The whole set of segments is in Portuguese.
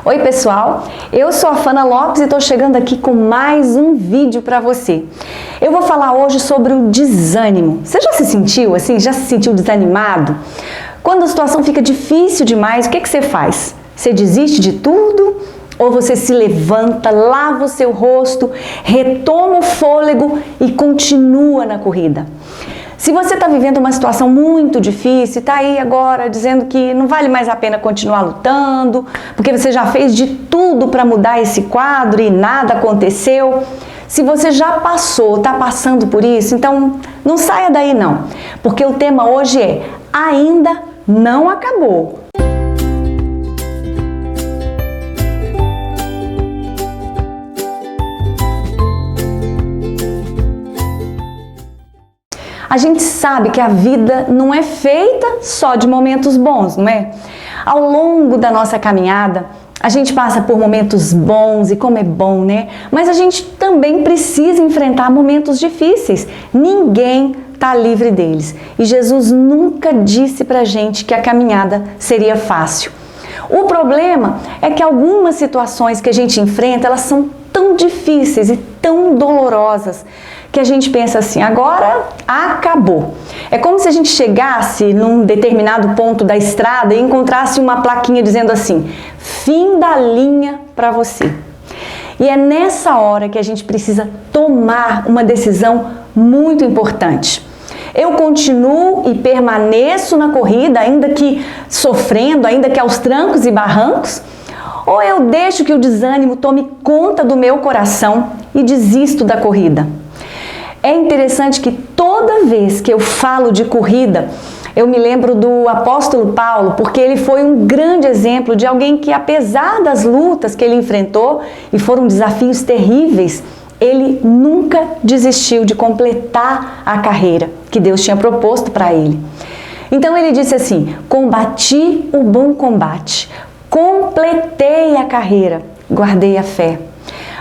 Oi pessoal, eu sou a Fana Lopes e estou chegando aqui com mais um vídeo para você. Eu vou falar hoje sobre o desânimo. Você já se sentiu assim? Já se sentiu desanimado? Quando a situação fica difícil demais, o que você faz? Você desiste de tudo? Ou você se levanta, lava o seu rosto, retoma o fôlego e continua na corrida? Se você está vivendo uma situação muito difícil, está aí agora dizendo que não vale mais a pena continuar lutando, porque você já fez de tudo para mudar esse quadro e nada aconteceu. Se você já passou, está passando por isso, então não saia daí não, porque o tema hoje é Ainda Não Acabou. A gente sabe que a vida não é feita só de momentos bons, não é? Ao longo da nossa caminhada, a gente passa por momentos bons e como é bom, né? Mas a gente também precisa enfrentar momentos difíceis. Ninguém está livre deles. E Jesus nunca disse pra gente que a caminhada seria fácil. O problema é que algumas situações que a gente enfrenta, elas são tão difíceis e tão dolorosas que a gente pensa assim, agora acabou. É como se a gente chegasse num determinado ponto da estrada e encontrasse uma plaquinha dizendo assim, fim da linha para você. E é nessa hora que a gente precisa tomar uma decisão muito importante. Eu continuo e permaneço na corrida, ainda que sofrendo, ainda que aos trancos e barrancos, ou eu deixo que o desânimo tome conta do meu coração e desisto da corrida? É interessante que toda vez que eu falo de corrida, eu me lembro do apóstolo Paulo, porque ele foi um grande exemplo de alguém que, apesar das lutas que ele enfrentou, e foram desafios terríveis, ele nunca desistiu de completar a carreira que Deus tinha proposto para ele. Então ele disse assim, combati o bom combate, completei a carreira, guardei a fé.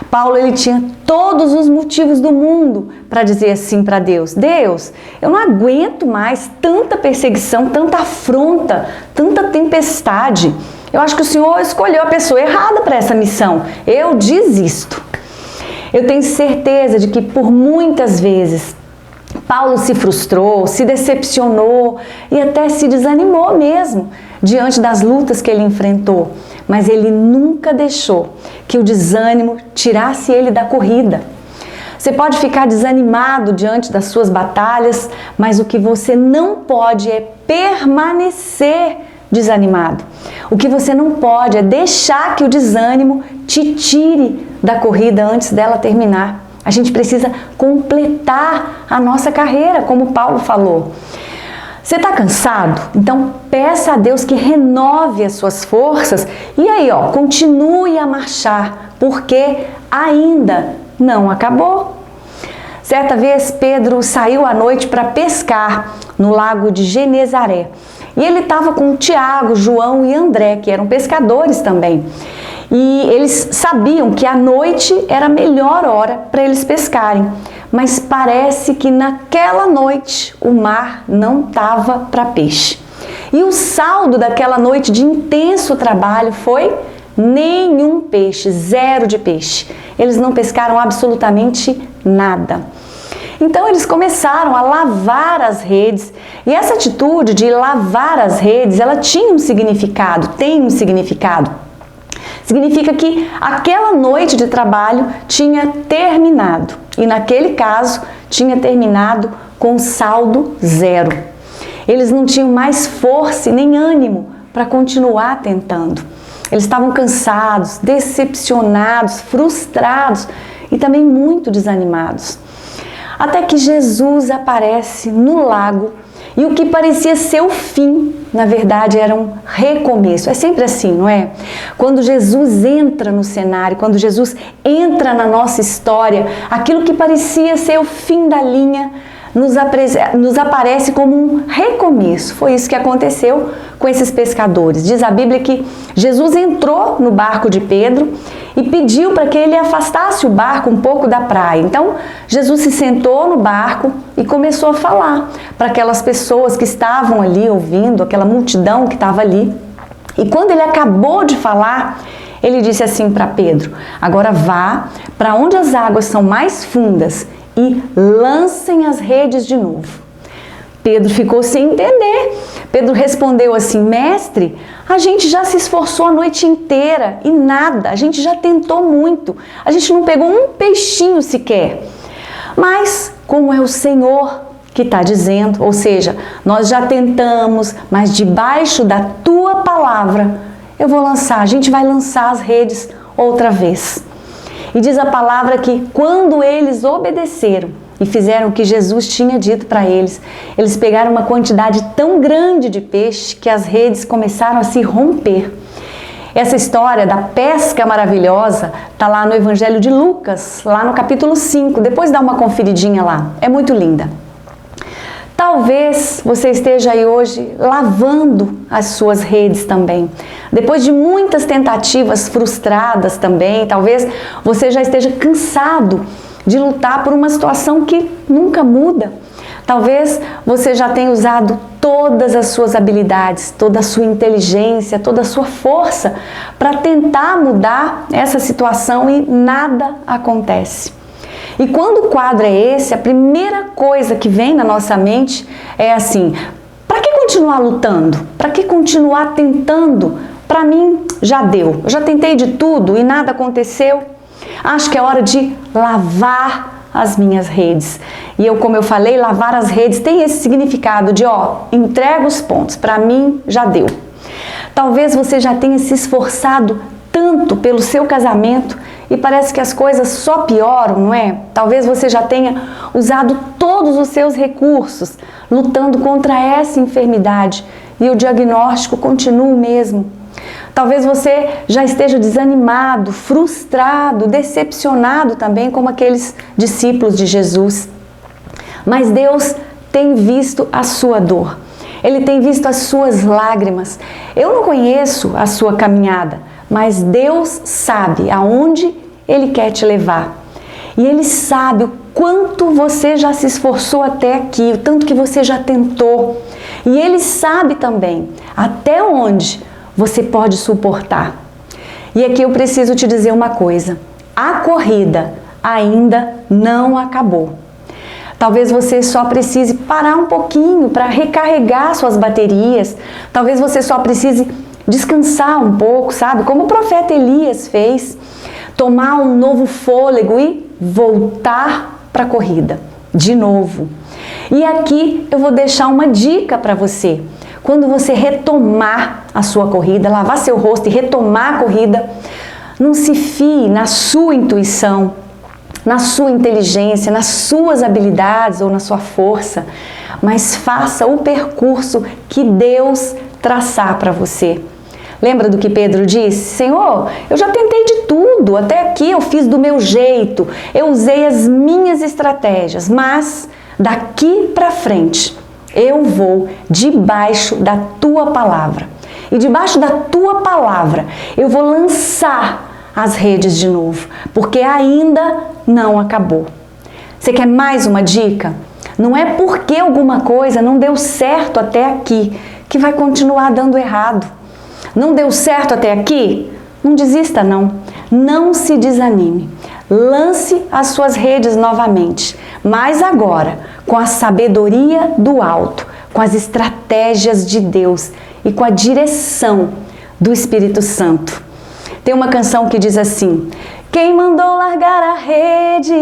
Paulo, ele tinha todos os motivos do mundo para dizer assim para Deus, Deus, eu não aguento mais tanta perseguição, tanta afronta, tanta tempestade. Eu acho que o Senhor escolheu a pessoa errada para essa missão. Eu desisto. Eu tenho certeza de que por muitas vezes Paulo se frustrou, se decepcionou e até se desanimou mesmo diante das lutas que ele enfrentou. Mas ele nunca deixou que o desânimo tirasse ele da corrida. Você pode ficar desanimado diante das suas batalhas, mas o que você não pode é permanecer desanimado. O que você não pode é deixar que o desânimo te tire da corrida antes dela terminar. A gente precisa completar a nossa carreira, como Paulo falou. Você está cansado? Então peça a Deus que renove as suas forças e aí, continue a marchar, porque ainda não acabou. Certa vez Pedro saiu à noite para pescar no lago de Genezaré e ele estava com Tiago, João e André, que eram pescadores também. E eles sabiam que a noite era a melhor hora para eles pescarem. Mas parece que naquela noite o mar não estava para peixe. E o saldo daquela noite de intenso trabalho foi nenhum peixe, zero de peixe. Eles não pescaram absolutamente nada. Então eles começaram a lavar as redes. E essa atitude de lavar as redes, ela tinha um significado, tem um significado. Significa que aquela noite de trabalho tinha terminado e naquele caso tinha terminado com saldo zero. Eles não tinham mais força e nem ânimo para continuar tentando. Eles estavam cansados, decepcionados, frustrados e também muito desanimados. Até que Jesus aparece no lago e o que parecia ser o fim, na verdade, era um recomeço. É sempre assim, não é? Quando Jesus entra no cenário, quando Jesus entra na nossa história, aquilo que parecia ser o fim da linha, nos aparece como um recomeço. Foi isso que aconteceu com esses pescadores. Diz a Bíblia que Jesus entrou no barco de Pedro e pediu para que ele afastasse o barco um pouco da praia. Então, Jesus se sentou no barco e começou a falar para aquelas pessoas que estavam ali ouvindo, aquela multidão que estava ali. E quando ele acabou de falar, Ele disse assim para Pedro: agora vá para onde as águas são mais fundas e lancem as redes de novo. Pedro ficou sem entender. Pedro respondeu assim: mestre, a gente já se esforçou a noite inteira e nada, a gente já tentou muito, a gente não pegou um peixinho sequer. Mas como é o Senhor que está dizendo, ou seja, nós já tentamos, mas debaixo da tua palavra eu vou lançar, a gente vai lançar as redes outra vez. E diz a palavra que quando eles obedeceram e fizeram o que Jesus tinha dito para eles, eles pegaram uma quantidade tão grande de peixe que as redes começaram a se romper. Essa história da pesca maravilhosa está lá no Evangelho de Lucas, lá no capítulo 5. Depois dá uma conferidinha lá, é muito linda. Talvez você esteja aí hoje lavando as suas redes também. Depois de muitas tentativas frustradas também, talvez você já esteja cansado de lutar por uma situação que nunca muda. Talvez você já tenha usado todas as suas habilidades, toda a sua inteligência, toda a sua força para tentar mudar essa situação e nada acontece. E quando o quadro é esse, a primeira coisa que vem na nossa mente é assim: para que continuar lutando? Para que continuar tentando? Para mim já deu. Eu já tentei de tudo e nada aconteceu. Acho que é hora de lavar as minhas redes. E eu, como eu falei, lavar as redes tem esse significado de, entrega os pontos. Para mim já deu. Talvez você já tenha se esforçado tanto pelo seu casamento e parece que as coisas só pioram, não é? Talvez você já tenha usado todos os seus recursos lutando contra essa enfermidade e o diagnóstico continua o mesmo. Talvez você já esteja desanimado, frustrado, decepcionado também, como aqueles discípulos de Jesus. Mas Deus tem visto a sua dor. Ele tem visto as suas lágrimas. Eu não conheço a sua caminhada, mas Deus sabe aonde Ele quer te levar. E Ele sabe o quanto você já se esforçou até aqui, o tanto que você já tentou. E Ele sabe também até onde você pode suportar. E aqui eu preciso te dizer uma coisa: a corrida ainda não acabou. Talvez você só precise parar um pouquinho para recarregar suas baterias. Talvez você só precise descansar um pouco, sabe? Como o profeta Elias fez. Tomar um novo fôlego e voltar para a corrida de novo. E aqui eu vou deixar uma dica para você. Quando você retomar a sua corrida, lavar seu rosto e retomar a corrida, não se fie na sua intuição, na sua inteligência, nas suas habilidades ou na sua força, mas faça o percurso que Deus traçar para você. Lembra do que Pedro disse? Senhor, eu já tentei de tudo, até aqui eu fiz do meu jeito, eu usei as minhas estratégias, mas daqui para frente eu vou debaixo da tua palavra. E debaixo da tua palavra eu vou lançar as redes de novo, porque ainda não acabou. Você quer mais uma dica? Não é porque alguma coisa não deu certo até aqui que vai continuar dando errado. Não deu certo até aqui? Não desista não. Não se desanime. Lance as suas redes novamente, mas agora com a sabedoria do alto, com as estratégias de Deus e com a direção do Espírito Santo. Tem uma canção que diz assim: quem mandou largar a rede?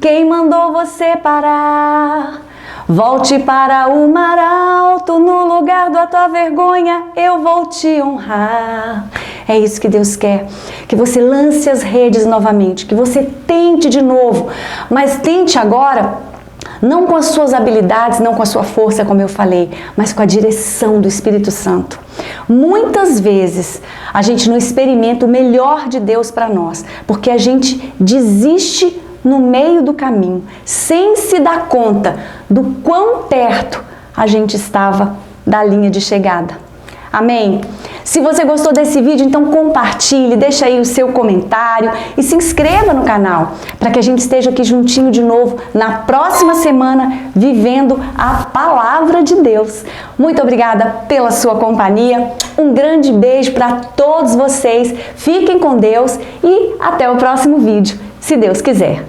Quem mandou você parar? Volte para o mar alto, no lugar da tua vergonha eu vou te honrar. É isso que Deus quer, que você lance as redes novamente, que você tente de novo, mas tente agora não com as suas habilidades, não com a sua força, como eu falei, mas com a direção do Espírito Santo. Muitas vezes a gente não experimenta o melhor de Deus para nós, porque a gente desiste no meio do caminho, sem se dar conta do quão perto a gente estava da linha de chegada. Amém? Se você gostou desse vídeo, então compartilhe, deixa aí o seu comentário e se inscreva no canal para que a gente esteja aqui juntinho de novo na próxima semana vivendo a Palavra de Deus. Muito obrigada pela sua companhia, um grande beijo para todos vocês, fiquem com Deus e até o próximo vídeo, se Deus quiser.